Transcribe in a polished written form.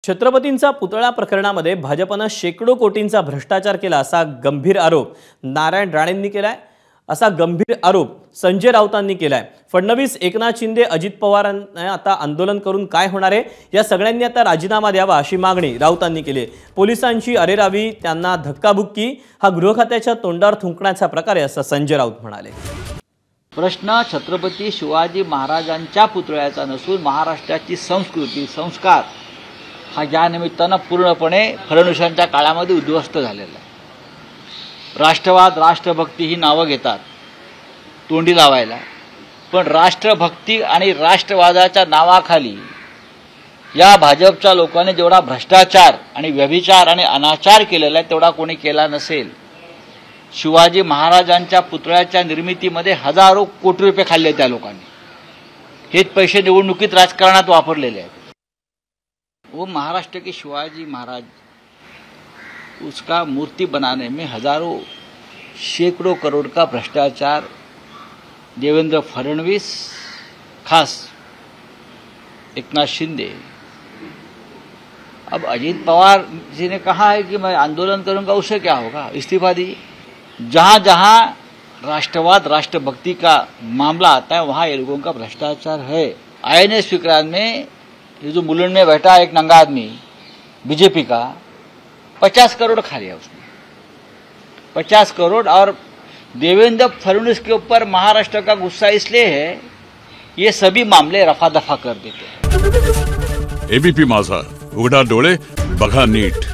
छत्रपतींचा पुतळा प्रकरणामध्ये भाजपने शेकडो कोटींचा भ्रष्टाचार केला असा गंभीर आरोप नारायण राणेंनी केलाय। असा गंभीर आरोप संजय राऊतांनी केलाय। फडणवीस, एकनाथ शिंदे, अजित पवारांनी आता आंदोलन करून काय होणार आहे, या सगळ्यांनी आता राजीनामा द्यावा अशी मागणी राऊतांनी केली। पोलिसांची अरेरावी, त्यांना धक्काबुक्की हा गृह खात्याच्या तोंडावर थुंकण्याचा प्रकार आहे असं संजय राऊत म्हणाले। प्रश्न छत्रपती शिवाजी महाराजांच्या पुतळ्याचा नसून महाराष्ट्राची संस्कृती, संस्कार हा या निमित्तानं पूर्णपणे फडणवीसांच्या काळामध्ये उद्ध्वस्त झालेला आहे। राष्ट्रवाद, राष्ट्रभक्ती ही नावं घेतात तोंडी लावायला, पण राष्ट्रभक्ती आणि राष्ट्रवादाच्या नावाखाली या भाजपच्या लोकांनी जेवढा भ्रष्टाचार आणि व्यभिचार आणि अनाचार केलेला आहे तेवढा कोणी केला नसेल। शिवाजी महाराजांच्या पुतळ्याच्या निर्मितीमध्ये हजारो कोटी रुपये खाल्ले त्या लोकांनी। हेच पैसे निवडणुकीत राजकारणात वापरलेले आहेत। वो महाराष्ट्र के शिवाजी महाराज, उसका मूर्ति बनाने में हजारों सैकड़ों करोड़ का भ्रष्टाचार देवेंद्र फडणवीस, खास एकनाथ शिंदे। अब अजित पवार जी ने कहा है कि मैं आंदोलन करूंगा, उससे क्या होगा, इस्तीफा दीजिए। जहां जहां राष्ट्रवाद, राष्ट्रभक्ति का मामला आता है वहां ये लोगों का भ्रष्टाचार है। INS विक्रांत में ये जो मुलुंड में बैठा एक नंगा आदमी बीजेपी का, 50 करोड़ खा लिया उसने, 50 करोड़। और देवेंद्र फडणवीस के ऊपर महाराष्ट्र का गुस्सा इसलिए है, ये सभी मामले रफा दफा कर देते हैं। ABP माझा, उघडा डोळे बघा नीट।